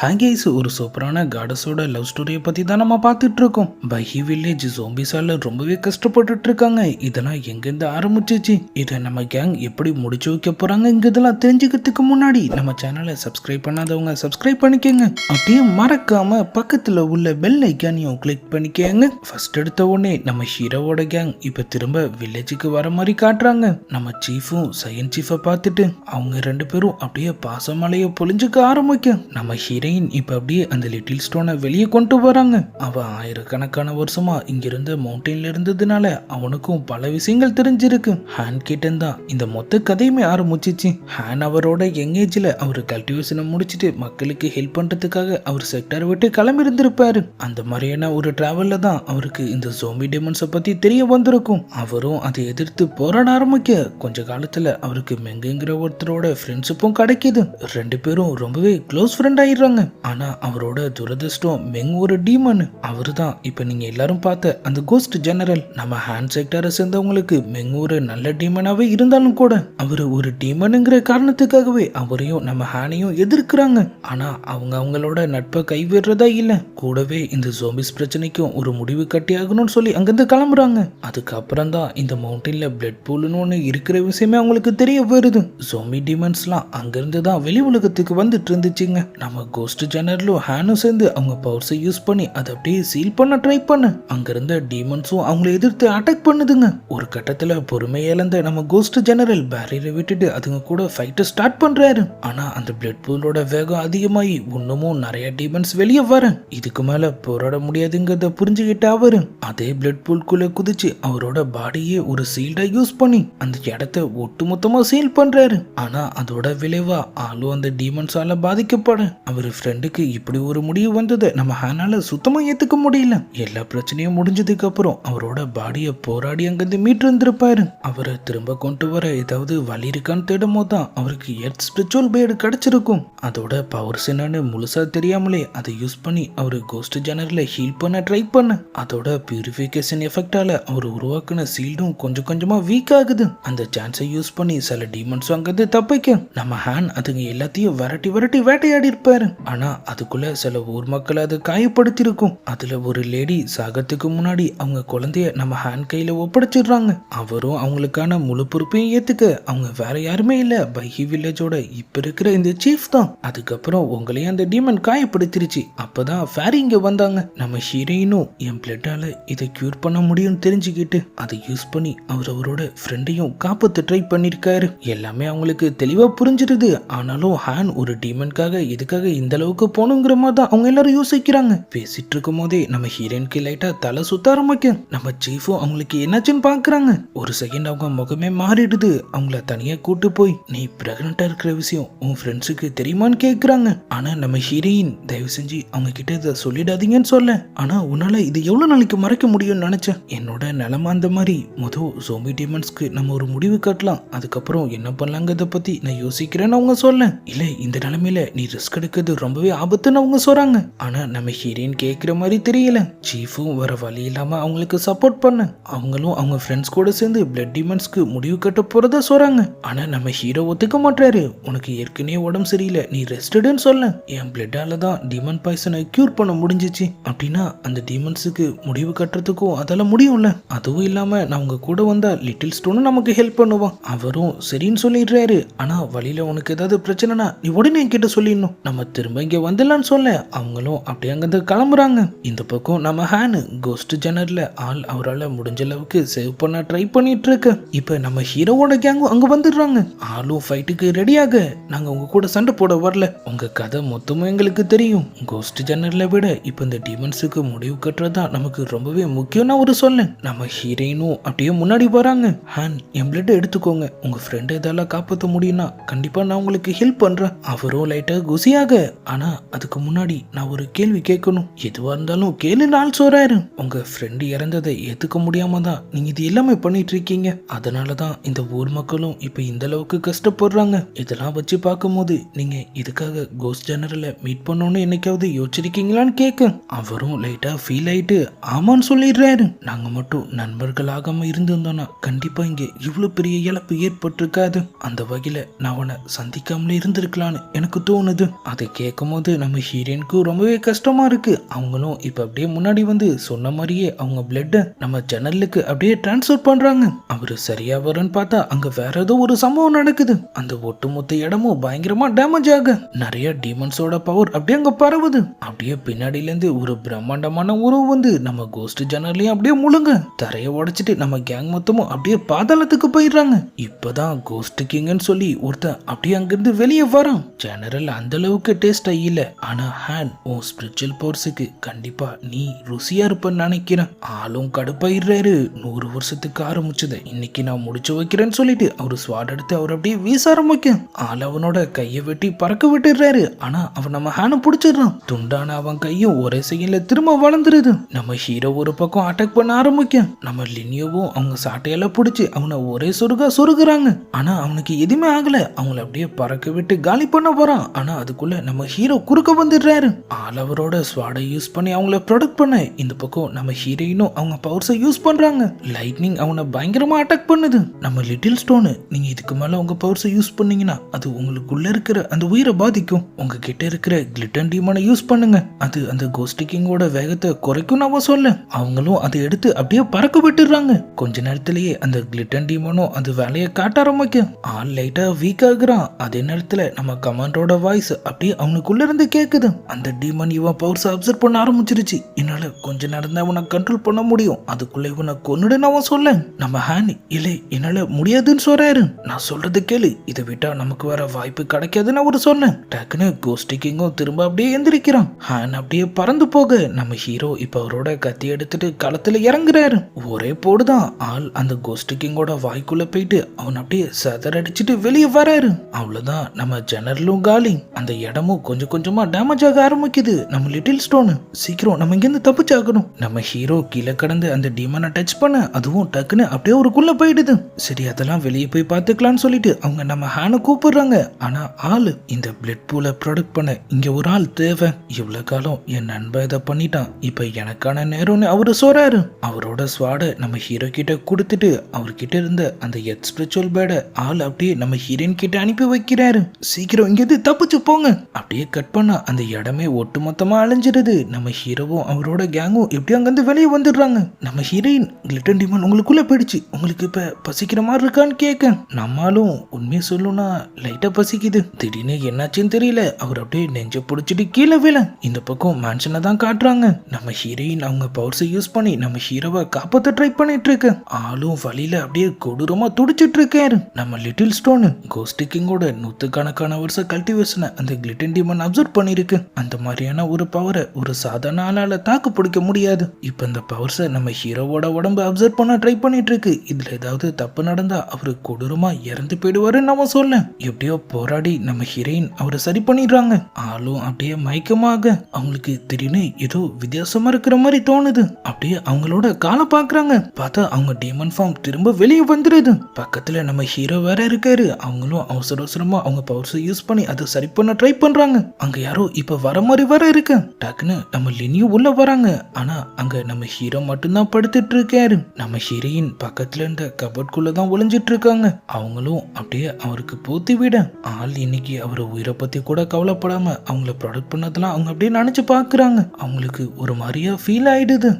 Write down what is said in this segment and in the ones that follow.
ஹேங்கேஸ் ஒரு சூப்பரான காடஸோட லவ் ஸ்டோரியை பற்றி தான் நம்ம பார்த்துட்டு இருக்கோம். பஹி வில்லேஜ் ஜோம்பிஸால ரொம்பவே கஷ்டப்பட்டுட்டு இருக்காங்க. இதெல்லாம் எங்கேருந்து ஆரம்பிச்சிச்சு, இதை நம்ம கேங் எப்படி முடிச்சு வைக்க போறாங்க, இதெல்லாம் தெரிஞ்சுக்கிறதுக்கு முன்னாடி நம்ம சேனலை சப்ஸ்கிரைப் பண்ணாதவங்க சப்ஸ்கிரைப் பண்ணிக்கோங்க. அப்படியே மறக்காம பக்கத்தில் உள்ள பெல் ஐக்கானையும் கிளிக் பண்ணிக்கோங்க. ஃபர்ஸ்ட் எடுத்த உடனே நம்ம ஹீரோவோட கேங் இப்போ திரும்ப வில்லேஜுக்கு வர மாதிரி காட்டுறாங்க. நம்ம சீஃபும் சையன் சீஃபை பார்த்துட்டு அவங்க ரெண்டு பேரும் அப்படியே பாசமலையை பொழிஞ்சுக்க ஆரம்பிக்கும். நம்ம ஹீரோயின் இப்ப அப்படியே அந்த லிட்டில் ஸ்டோனை வெளியே கொண்டு வராங்க. அவன் ஆயிரக்கணக்கான வருஷமா இங்கிருந்த மவுண்டன்ல இருந்ததுனால அவனுக்கும் பல விஷயங்கள் தெரிஞ்சிருக்கு. ஹேன் கிட்ட தான் இந்த மொத்த கதையுமே ஆரம்பிச்சிச்சு. ஹேன் அவரோட யங் ஏஜ்ல அவர் கல்டிவேஷனை முடிச்சுட்டு மக்களுக்கு ஹெல்ப் பண்றதுக்காக அவர் செக்டரை விட்டு கிளம்பி இருந்திருப்பாரு. அந்த மாதிரியான ஒரு டிராவல்ல தான் அவருக்கு இந்த ஜோம்பி டெமன்ஸை பத்தி தெரிய வந்திருக்கும். அவரும் அதை எதிர்த்து போராட ஆரம்பிக்க கொஞ்ச காலத்துல அவருக்கு மெங்குங்கிற ஒருத்தரோட ஃப்ரெண்ட்ஷிப்பும் கிடைக்குது. ரெண்டு பேரும் ரொம்பவே க்ளோஸ் ஃப்ரெண்ட் ஆயிடுறாங்க. ஆனா அவரோட துரதிர்ஷ்டம் மெங் ஒரு டீமன். அவரு தான் இப்ப நீங்க எல்லாரும் பார்த்த அந்த கோஸ்ட் ஜெனரல். நம்ம ஹேண்ட் செக்டரை சேர்ந்தவங்களுக்கு மெங் ஒரு நல்ல டீமனாவே இருந்தாலும் கூட அவரு ஒரு டீமனுங்கிற காரணத்துக்காகவே அவரையும் நம்ம ஹேனையும் எதிர்க்கிறாங்க. ஆனா அவங்க அவங்களோட நட்பை கைவிடுறதா இல்ல, கூடவே இந்த ஜோம்பிஸ் பிரச்சனைக்கும் ஒரு முடிவு கட்டி ஆகணும்னு சொல்லி அங்கிருந்து கிளம்புறாங்க. அதுக்கப்புறம் தான் இந்த மவுண்டன்ல பிளட் பூல்னு ஒண்ணு இருக்கிற விஷயமே அவங்களுக்கு தெரிய வருது. ஜோம்பி டீமன்ஸ்லாம் அங்கிருந்து தான் வெளி உலகத்துக்கு வந்துட்டு இருந்துச்சுங்க. நம்ம கோஸ்ட் ஜெனரலும் ஹேனும் சேர்ந்து அவங்க பவர்ஸை யூஸ் பண்ணி அதை அப்படியே சீல் பண்ண ட்ரை பண்ண அங்க இருந்த டீமன்ஸும் அவங்களை எதிர்த்து அட்டாக் பண்ணுதுங்க. ஒரு கட்டத்துல பொறுமையை இழந்த நம்ம கோஸ்ட் ஜெனரல் பேரியரை விட்டுட்டு அதுங்க கூட ஃபைட்டை ஸ்டார்ட் பண்றாரு. ஆனா அந்த பிளட் பூலோட வேகம் அதிகமாகி இன்னமும் நிறைய டீமன்ஸ் வெளியே வர இதுக்கு மேல போராட முடியாதுங்கிறத புரிஞ்சுக்கிட்ட அவரு அதே பிளட் பூல்குள்ள குதிச்சு அவரோட பாடியே ஒரு சீல்டா யூஸ் பண்ணி அந்த இடத்த ஒட்டுமொத்தமா சீல் பண்றாரு. ஆனா அதோட விளைவா ஆளும் அந்த டீமன்ஸால பாதிக்கப்பட அவர் ஃப்ரெண்டுக்கு இப்படி ஒரு முடிவு வந்தது நம்ம ஹேனால சுத்தமா ஏத்துக்க முடியல. எல்லா பிரச்சனையும் முடிஞ்சதுக்கு அப்புறம் அவரோட பாடியை போராடி அங்கிருந்து மீட்டு இருந்திருப்பாரு. அவரை திரும்ப கொண்டு வர ஏதாவது வழி இருக்கான்னு தேடும் போதுதான் அவருக்கு எர்த் ஸ்பிரிச்சுவல் பேர்டு கிடைச்சிருக்கும். அதோட பவர்ஸ் என்னன்னு முழுசா தெரியாமலே அதை யூஸ் பண்ணி அவரு கோஸ்ட் ஜெனரலை ஹீல் பண்ண ட்ரை பண்ண அதோட பியூரிஃபிகேஷன் எஃபெக்டால அவர் உருவாக்குன சீல்டும் கொஞ்சம் கொஞ்சமா வீக் ஆகுது. அந்த சான்ஸை யூஸ் பண்ணி சில டீமன்ஸ் அங்கிருந்து தப்பிக்க நம்ம ஹேன் அதுங்க எல்லாத்தையும் விரட்டி விரட்டி வேட்டையாடி இருப்பாரு. ஆனா அதுக்குள்ள சில ஊர் மக்கள் அதை காயப்படுத்திருக்கும். அதுல ஒரு லேடி சாகத்துக்கு முன்னாடி அவங்க குழந்தைய நம்ம ஹேண்ட் கையில ஒப்படைச்சிடுறாங்க. அவரும் அவங்களுக்கான முழு பொறுப்பையும் ஏத்துக்க அவங்க வேற யாருமே இல்ல, பஹி வில்லேஜோட இப்ப இருக்கிற இந்த சீஃப் தான். அதுக்கப்புறம் உங்களையும் அந்த டீமன் காயப்படுத்திருச்சு. அப்பதான் ஃபேரி இங்க வந்தாங்க. நம்ம ஹீரோயினும் என் பிளட்டால இதை கியூர் பண்ண முடியும்னு தெரிஞ்சுக்கிட்டு அதை யூஸ் பண்ணி அவரோட ஃப்ரெண்டையும் காப்பாத்த ட்ரை பண்ணிருக்காரு. எல்லாமே அவங்களுக்கு தெளிவா புரிஞ்சிருது. ஆனாலும் ஹேன் ஒரு டீமனுக்காக இதுக்காக இந்த அளவுக்கு போகணுங்கிற மாதிரி தான் அவங்க எல்லாரும் யோசிக்கிறாங்க. பேசிட்டு இருக்கும் போதே நம்ம ஹீரோயினுக்கு லைட்டா தலை சுத்த ஆரம்பிக்கும். நம்ம சீஃபும் அவங்களுக்கு என்னாச்சுன்னு பாக்குறாங்க. ஒரு செகண்ட் அவங்க முகமே மாறிடுது. அவங்கள தனியா கூட்டு போய் நீ பிரெக்னண்டா இருக்கிற விஷயம் உன் ஃப்ரெண்ட்ஸுக்கு தெரியுமான்னு கேக்குறாங்க. ஆனா நம்ம ஹீரோயின் தயவு செஞ்சு அவங்க கிட்ட இதை சொல்லிடாதீங்கன்னு சொல்ல, ஆனா உன்னால இது எவ்வளவு நாளைக்கு மறைக்க முடியும்னு நினைச்சேன். என்னோட நிலைமை அந்த மாதிரி. மொதல் ஜோம்பி டீமன்ஸ்க்கு நம்ம ஒரு முடிவு காட்டலாம், அதுக்கப்புறம் என்ன பண்ணலாங்கிறத பத்தி நான் யோசிக்கிறேன்னு அவங்க சொல்ல. இல்ல இந்த நிலைமையில நீ ரிஸ்க் எடுக்கிறது ரொம்பவே ஆபத்துன்னு அவங்க சொல்றாங்க. ஆனா நம்ம ஹீரோயின் கேட்கிற மாதிரி தெரியல. சீஃபும் வர வழி இல்லாம அவங்களுக்கு சப்போர்ட் பண்ண அவங்களும் அவங்க ஃப்ரெண்ட்ஸ் கூட சேர்ந்து பிளட் டீமன்ஸ்க்கு முடிவு கட்ட போறதா சொல்றாங்க. ஆனா நம்ம ஹீரோ ஒத்துக்க மாட்டாரு. உனக்கு ஏற்கனவே உடம்பு சரியில்லை, நீ ரெஸ்டடுன்னு சொல்ல. என் பிளட்டால தான் டீமன் பாய்சனை கியூர் பண்ண முடிஞ்சிச்சு. அப்படின்னா அந்த டீமன்ஸுக்கு முடிவு கட்டுறதுக்கும் அதால முடியும்ல. அதுவும் இல்லாம நான் உங்க கூட வந்தா லிட்டில் ஸ்டோனும் நமக்கு ஹெல்ப் பண்ணுவான். அவரும் சரின்னு சொல்லிடுறாரு. ஆனா வழியில உனக்கு ஏதாவது பிரச்சனைனா நீ உடனே என்கிட்ட சொல்லிடணும், நம்ம திரும்ப இங்க வந்துடலான்னு சொல்ல அவங்களும் அப்படியே அங்கிருந்து கிளம்புறாங்க. இந்த பக்கம் நம்ம ஹேனு கோஸ்ட் ஜெனரல்ல ஆள் அவரால் முடிஞ்ச அளவுக்கு சேவ் பண்ண ட்ரை பண்ணிட்டு இருக்கு. இப்ப நம்ம ஹீரோவோட கேங்கும் அங்க வந்துடுறாங்க. ஆளும் ஃபைட்டுக்கு ரெடியாக. நாங்க உங்க கூட சண்டை போட வரல, உங்க கதை மொத்தமும் எங்களுக்கு தெரியும். கோஸ்ட் ஜெனரலை விட இப்ப இந்த டீமன்ஸுக்கு முடிவு கட்டுறதுதான் நமக்கு ரொம்பவே முக்கியம்னு ஒரு சொல்ல. நம்ம ஹீரோயினும் அப்படியே முன்னாடி வராங்க. ஹேன் என் பிளட் எடுத்துக்கோங்க, உங்க ஃப்ரெண்ட் இதெல்லாம் காப்பாற்ற முடியும்னா கண்டிப்பா நான் உங்களுக்கு ஹெல்ப் பண்றேன். அவரும் லைட்டா குசியாக. ஆனா அதுக்கு முன்னாடி நான் ஒரு கேள்வி கேட்கணும், எதுவா இருந்தாலும் கேளு நாள் சொல்றாரு. உங்க ஃப்ரெண்டு இறந்ததை ஏத்துக்க முடியாம தான் நீங்க இது எல்லாமே பண்ணிட்டு இருக்கீங்க. அதனாலதான் இந்த ஊர் மக்களும் இப்ப இந்த அளவுக்கு கஷ்டப்படுறாங்க. இதெல்லாம் வச்சு பார்க்கும்போது நீங்க இதுக்காக கோஸ்ட் ஜெனரலை மீட் பண்ணணும்னு என்னைக்காவது யோசிச்சிருக்கீங்களான்னு கேட்க அவரும் லைட்டா ஃபீல் ஆயிட்டு ஆமான்னு சொல்லிடுறாரு. நாங்க மட்டும் நண்பர்களாகாம இருந்திருந்தோம்னா கண்டிப்பா இங்க இவ்வளவு பெரிய இழப்பு ஏற்பட்டிருக்காது. அந்த வகையில நான் அவனை சந்திக்காமலே இருந்திருக்கலான்னு எனக்கு தோணுது. அதை கேட்கும் போது நம்ம ஹீரோயினுக்கு ரொம்பவே கஷ்டமா இருக்கு. அவங்களும் இப்ப அப்படியே முன்னாடி வந்து சொன்ன மாதிரியே அவங்க பிளட்டை நம்ம ஜன்னலுக்கு அப்படியே டிரான்ஸ்ஃபர் பண்றாங்க. அவரு சரியா வரும்னு பார்த்தா அங்க வேற ஏதோ ஒரு சம்பவம் நடக்குது. அந்த ஒட்டுமொத்த இடமும் பயங்கரமா டேமேஜ் ஆக நிறைய டீமன்ஸோட பவர் அப்படியே அங்க பரவுது. அப்படியே பின்னாடில இருந்து ஒரு பிரம்மாண்டமான உருவம் வந்து நம்ம கோஸ்ட் ஜன்னலையும் அப்படியே முழுங்க தரைய உடைச்சிட்டு நம்ம கேங் மொத்தமும் அப்படியே பாதாளத்துக்கு போயிடுறாங்க. இப்பதான் கோஸ்ட் கிங்னு சொல்லி ஒருத்தன் அப்படியே அங்கிருந்து வெளியே வரான். ஜெனரல் அந்த அளவுக்கு டேஸ்டா இல்ல, ஆனா ஹேண்ட் உன் ஸ்பிரிச்சுவல் பவர்ஸுக்கு கண்டிப்பா நீ ருசியா இருப்பன்னு நினைக்கிறேன். ஆளும் கடுப்பாயிடுறாரு. 100 வருஷத்துக்கு ஆரம்பிச்சது இன்னைக்கு நான் முடிச்சு வைக்கிறேன்னு சொல்லிட்டு அவரு ஸ்வாட் எடுத்து அவர் அப்படியே வீச ஆரம்பிக்க ஆள் அவனோட கையை வெட்டி பறக்க விட்டுறாரு. ஆனா அவன் நம்ம ஹேனை பிடிச்சிடுறான். துண்டான அவன் கையும் ஒரே செகண்ட்ல திரும்ப வளர்ந்துருது. நம்ம ஹீரோ ஒரு பக்கம் அட்டாக் பண்ண ஆரம்பிக்க நம்ம லினியோவும் அவங்க சாட்டையில பிடிச்சி அவனை ஒரே சொருகுறாங்க. ஆனா அவனுக்கு எதுவுமே ஆகல. அவங்கள அப்படியே பறக்க விட்டு காலி பண்ண போறான். ஆனா அதுக்குள்ள நம்ம ஹீரோ குறுக்க வந்துடுறாரு. ஆள் அவரோட ஸ்வாடை யூஸ் பண்ணி அவங்கள ப்ரொடெக்ட் பண்ண இந்த பக்கம் நம்ம ஹீரோயினும் அவங்க பவர்ஸை யூஸ் பண்றாங்க. லைட்னிங் அவனை பயங்கரமா அட்டாக் பண்ணுது. நம்ம லிட்டில் ஸ்டோனு, நீங்க இதுக்கு மேல உங்க பவர்ஸை யூஸ் பண்ணீங்கன்னா அது உங்களுக்குள்ள இருக்கிற அந்த உயிரை பாதிக்கும். உங்ககிட்ட இருக்கிற கிளிட்டன் டீமனை யூஸ் பண்ணுங்க, அது அந்த கோஸ்ட் கிங்கோட வேகத்தை குறைக்கும் நான் சொல்ல. அவங்களும் அதை எடுத்து அப்படியே பறக்க விட்டுறாங்க. கொஞ்ச நேரத்திலேயே அந்த கிளிட்டன் டீமனும் அது வேலையை காட்ட ஆரம்பிக்கும். ஆள் லைட்டா வீக் ஆகுறான். அதே நேரத்துல நம்ம கமாண்டரோட வாய்ஸ் அப்படியே அவனுக்குள்ள இருந்து கேக்குது. அந்த டீமன் இவன் பவர்ஸ் அப்சர்வ் பண்ண ஆரம்பிச்சிருச்சு. என்னால கொஞ்ச நேரம் தான் அவனை கண்ட்ரோல் பண்ண முடியும், அதுக்குள்ள இவனை கொன்னுடுன்னு அவன் சொல்ல நம்ம ஹேன் இல்லை என்னால முடியாதுன்னு சொல்றாரு. நான் சொல்றது கேளு, இதை விட்டா நமக்கு வேற வாய்ப்பு கிடைக்காதுன்னு அவரு சொன்னேன். டக்குன்னு கோஸ்ட் கிங்கும் திரும்ப அப்படியே எந்திரிக்கிறான். ஹேன் அப்படியே பறந்து போக நம்ம ஹீரோ இப்ப அவரோட கத்தி எடுத்துட்டு களத்துல இறங்குறாரு. ஒரே போடுதான் ஆள் அந்த கோஸ்ட் கிங்கோட வாய்க்குள்ள போயிட்டு அவன் அப்படியே சதறடிச்சிட்டு வெளியே வராரு. அவ்வளவுதான் நம்ம ஜெனரலும் காலி. அந்த இடமும் கொஞ்சம் கொஞ்சமா டேமேஜ் ஆக ஆரம்பிக்குது. நம்ம லிட்டில் ஸ்டோனு சீக்கிரம் நம்ம இங்க இருந்து தப்பிச்சாகணும். நம்ம ஹீரோ கீழே கடந்து அந்த டீமனை டச் பண்ண அதுவும் டக்குன்னு அப்படியே ஒருக்குள்ள போயிடுது. சரி அதெல்லாம் வெளியே போய் பார்த்துக்கலாம்னு சொல்லிட்டு அவங்க நம்ம ஹேனை கூப்பிடுறாங்க. ஆனா ஆளு இந்த பிளட் பூலை ப்ரொடக்ட் பண்ண இங்க ஒரு ஆள் தேவை. இவ்வளவு காலம் என் நண்பன் இதை பண்ணிட்டான், இப்ப எனக்கான நேரம்னு அவரு சொல்றாரு. அவரோட ஸ்வாட நம்ம ஹீரோ கிட்ட கொடுத்துட்டு அவர்கிட்ட இருந்த அந்த எக்ஸ்பிரிச்சுவல் பேட ஆள் அப்படியே நம்ம ஹீரோயின் கிட்ட அனுப்பி வைக்கிறாரு. சீக்கிரம் இங்கிருந்து தப்பிச்சு போங்க. அப்படியே கட் பண்ணா அந்த இடமே ஒட்டுமொத்தமா அழிஞ்சிருது. நம்ம ஹீரோவும் அவரோட கேங்கும் எப்படி அங்கிருந்து வெளியே வந்துடுறாங்க. நம்ம ஹீரோயின் கிளிட்டன் டீமன் உங்களுக்குள்ள போயிடுச்சு, உங்களுக்கு இப்ப பசிக்கிற மாதிரி இருக்கான்னு கேட்க நம்மளும் உண்மையை சொல்லணும்னா லைட்டா பசிக்குது. திடீர்னு என்னாச்சுன்னு தெரியல அவர் அப்படியே நெஞ்ச பிடிச்சிட்டு கீழே விழ இந்த பக்கம் மேன்ஷனை தான் காட்டுறாங்க. நம்ம ஹீரோயின் அவங்க பவர்ஸை யூஸ் பண்ணி நம்ம ஹீரோவை காப்பாத்த ட்ரை பண்ணிட்டு இருக்கு. ஆளும் வழியில அப்படியே கொடூரமா துடிச்சிட்டு இருக்காரு. நம்ம லிட்டில் ஸ்டோனு கோஸ்ட் கிங்கோட 100கணக்கான வருஷ கல்டிவேஷனை அந்த கிளிட்டன் டீமன் அப்சர்வ் பண்ணிருக்கு. அந்த மாதிரியான ஒரு பவரை ஒரு சாதாரண ஆளால தாக்கு பிடிக்க முடியாது. இப்ப இந்த பவர்ஸை நம்ம ஹீரோவோட உடம்பு அப்சர்வ் பண்ண ட்ரை பண்ணிட்டு இருக்கு. இதுல ஏதாவது தப்பு நடந்தா அவரு கொடூரமா இறந்து போயிடுவாருன்னு நம்ம சொல்ல எப்படியோ போராடி நம்ம ஹீரோயின் அவரை சரி பண்ணிடுறாங்க. ஆளும் அப்படியே மயக்கமாக அவங்களுக்கு திடீர்னு ஏதோ வித்தியாசமா இருக்கிற மாதிரி தோணுது. அப்படியே அவங்களோட காலை பாக்குறாங்க. பார்த்தா அவங்க டீமன் ஃபார்ம் திரும்ப வெளியே வந்துருது. பக்கத்துல நம்ம ஹீரோ வேற இருக்காரு. அவங்களும் அவசர அவசரமா அவங்க பவர்ஸை யூஸ் பண்ணி அதை சரி பண்ண ட்ரை பண்றாங்க. அங்க யாரோ இப்ப வர மாதிரி வர இருக்கு. டக்குன்னு நம்ம லினியும் உள்ள வராங்க. ஆனா அங்க நம்ம ஹீரோ மட்டும்தான் படுத்துட்டு இருக்காரு. நம்ம ஹீரோயின் பக்கத்துல இருந்த கபட்குள்ள தான் ஒளிஞ்சிட்டு இருக்காங்க. அவங்களும் அப்படியே அவருக்கு போத்தி விட ஆள் இன்னைக்கு அவர் உயிரை பத்தி கூட கவலைப்படாம அவங்கள ப்ரொடக்ட் பண்ணதெல்லாம் அவங்க அப்படியே நினைச்சு பாக்குறாங்க. அவங்களுக்கு ஒரு மாதிரியா ஃபீல் ஆயிடுது.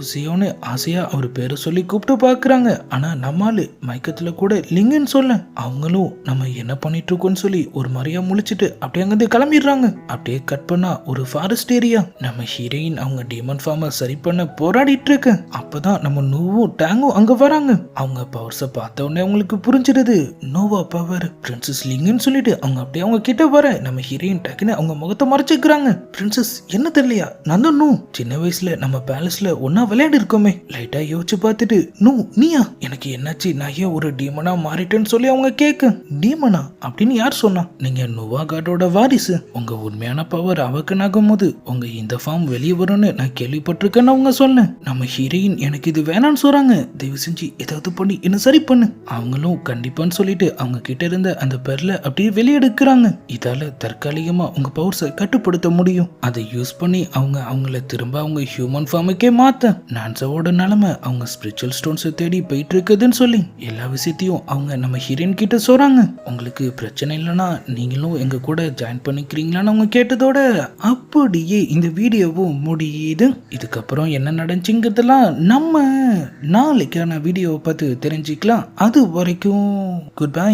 சியோன்னு ஆசையா அவர் பேரை சொல்லி கூப்பிட்டு பாக்குறாங்க. ஆனா நம்மாலு மயக்கத்துல கூட லிங்கன்னு சொல்ல அவங்களும் நம்ம என்ன பண்ணிட்டு இருக்கோம்னு சொல்லி ஒரு மாதிரியா முழிச்சிட்டு அப்படியே அங்கிருந்து கிளம்பிடுறாங்க. அப்படியே கட் பண்ணா ஒரு ஃபாரஸ்ட் ஏரியா. நம்ம ஹீரோயின் அவங்க டீமன் ஃபார்மை சரி பண்ண போராடிட்டு இருக்கு. அப்பதான் நம்ம நோவும் டேங்கும் அங்க வராங்க. அவங்க பவர்ஸை பார்த்த உடனே அவங்களுக்கு புரிஞ்சிருது. நோவா பவர் பிரின்சஸ் லிங்கன்னு சொல்லிட்டு அவங்க அப்படியே அவங்க கிட்ட வர நம்ம ஹீரோயின் டக்குன்னு அவங்க முகத்தை மறைச்சிக்கிறாங்க. பிரின்சஸ் என்ன தெரியலையா, நான் தான் நோ. சின்ன வயசுல நம்ம பேலஸ்ல ஒன்னா விளையாடி இருக்கோமே. லைட்டா யோசிச்சு பார்த்துட்டு நோ நீயா, எனக்கு என்னாச்சு, நான் ஏன் ஒரு டீமனா மாறிட்டேன்னு சொல்லி அவங்க கேட்க டீமனா அப்படின்னு யார் சொன்னா, நீங்க நோவா காடோட வாரிசு. உங்க உண்மையான பவர் அவக்கன் ஆகும் போது உங்க இந்த ஃபார்ம் வெளியே வரும்னு நான் கேள்விப்பட்டிருக்கேன்னு அவங்க சொன்ன நம்ம ஹீரோயின் எனக்கு இது வேணான்னு சொல்றாங்க. தயவு செஞ்சு ஏதாவது பண்ணி என்ன சரி பண்ணு. அவங்களும் கண்டிப்பான்னு சொல்லிட்டு அவங்க கிட்ட இருந்த அந்த பெர்ல அப்படியே வெளியெடுக்கிறாங்க. இதால தற்காலிகமா உங்க பவர்ஸை கட்டுப்படுத்த முடியும். அதை யூஸ் பண்ணி அவங்கள திரும்ப அவங்க ஹியூமன் ஃபார்முக்கே மாத்த நான்சாவோட நிலைமை அவங்க ஸ்பிரிச்சுவல் ஸ்டோன்ஸை தேடி போயிட்டு இருக்குதுன்னு சொல்லி எல்லா விஷயத்தையும் அவங்க நம்ம ஹீரோயின் கிட்ட சொல்றாங்க. உங்களுக்கு பிரச்சனை இல்லைன்னா நீங்களும் எங்க கூட ஜாயின் பண்ணி நிக்கிறீங்களான்னு அவங்க கேட்டதோட அப்படியே இந்த வீடியோவும் முடியுது. இதுக்கப்புறம் என்ன நடந்துச்சுங்கிறதெல்லாம் நம்ம நாளைக்கான வீடியோவை பார்த்து தெரிஞ்சுக்கலாம். அது வரைக்கும் குட் பை.